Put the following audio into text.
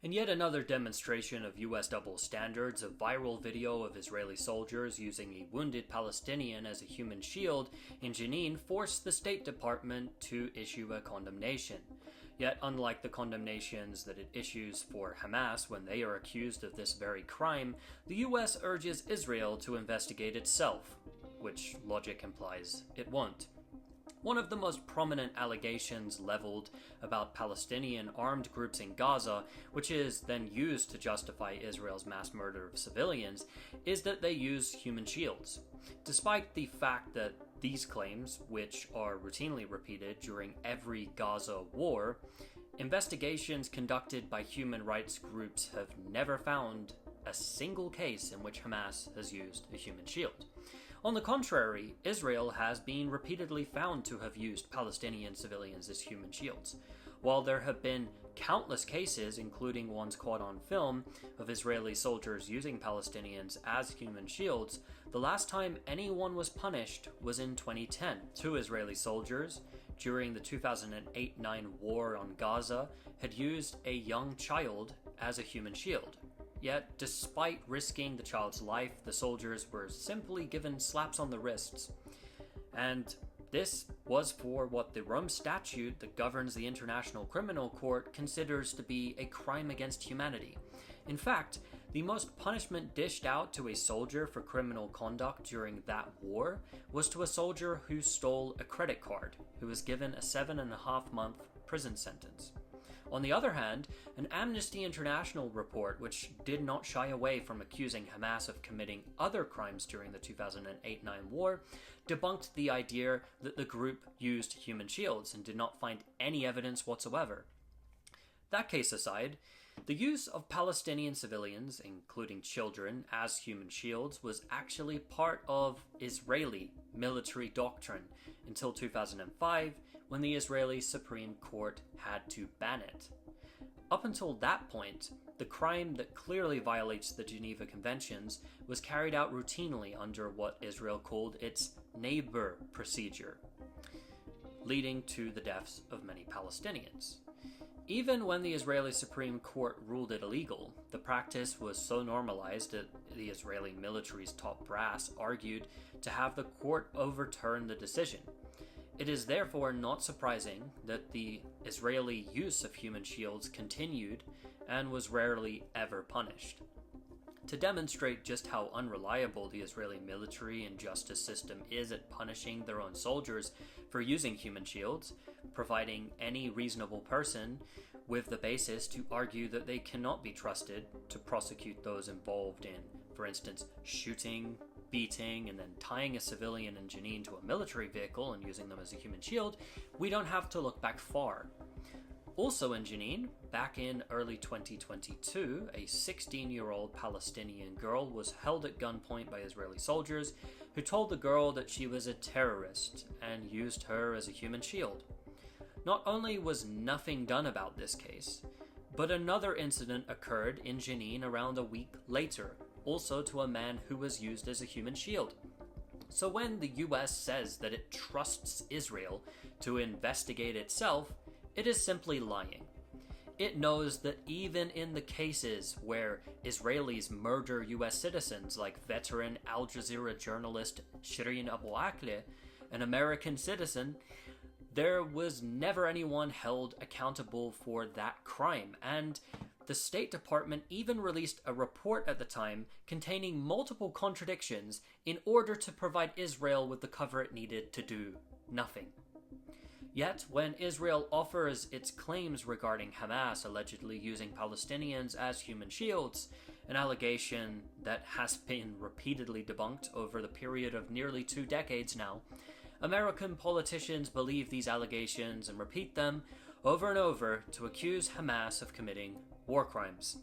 In yet another demonstration of US double standards, a viral video of Israeli soldiers using a wounded Palestinian as a human shield in Jenin forced the State Department to issue a condemnation. Yet, unlike the condemnations that it issues for Hamas when they are accused of this very crime, the US urges Israel to investigate itself, which logic implies it won't. One of the most prominent allegations leveled about Palestinian armed groups in Gaza, which is then used to justify Israel's mass murder of civilians, is that they use human shields. Despite the fact that these claims, which are routinely repeated during every Gaza war, investigations conducted by human rights groups have never found a single case in which Hamas has used a human shield. On the contrary, Israel has been repeatedly found to have used Palestinian civilians as human shields. While there have been countless cases, including ones caught on film, of Israeli soldiers using Palestinians as human shields, the last time anyone was punished was in 2010. Two Israeli soldiers, during the 2008-9 war on Gaza, had used a young child as a human shield. Yet, despite risking the child's life, the soldiers were simply given slaps on the wrists. And this was for what the Rome Statute that governs the International Criminal Court considers to be a crime against humanity. In fact, the most punishment dished out to a soldier for criminal conduct during that war was to a soldier who stole a credit card, who was given a 7.5-month prison sentence. On the other hand, an Amnesty International report, which did not shy away from accusing Hamas of committing other crimes during the 2008-9 war, debunked the idea that the group used human shields and did not find any evidence whatsoever. That case aside, the use of Palestinian civilians, including children, as human shields was actually part of Israeli military doctrine until 2005, when the Israeli Supreme Court had to ban it. Up until that point, the crime that clearly violates the Geneva Conventions was carried out routinely under what Israel called its neighbor procedure, leading to the deaths of many Palestinians. Even when the Israeli Supreme Court ruled it illegal, the practice was so normalized that the Israeli military's top brass argued to have the court overturn the decision. It is therefore not surprising that the Israeli use of human shields continued and was rarely ever punished. To demonstrate just how unreliable the Israeli military and justice system is at punishing their own soldiers for using human shields, providing any reasonable person with the basis to argue that they cannot be trusted to prosecute those involved in, for instance, shooting, beating, and then tying a civilian in Jenin to a military vehicle and using them as a human shield, we don't have to look back far. Also in Jenin, back in early 2022, a 16-year-old Palestinian girl was held at gunpoint by Israeli soldiers who told the girl that she was a terrorist and used her as a human shield. Not only was nothing done about this case, but another incident occurred in Jenin around a week later, also to a man who was used as a human shield. So when the US says that it trusts Israel to investigate itself, it is simply lying. It knows that even in the cases where Israelis murder US citizens like veteran Al Jazeera journalist Shirin Abu Akleh, an American citizen, there was never anyone held accountable for that crime, and the State Department even released a report at the time containing multiple contradictions in order to provide Israel with the cover it needed to do nothing. Yet, when Israel offers its claims regarding Hamas allegedly using Palestinians as human shields, an allegation that has been repeatedly debunked over the period of nearly 2 decades now, American politicians believe these allegations and repeat them over and over to accuse Hamas of committing war crimes.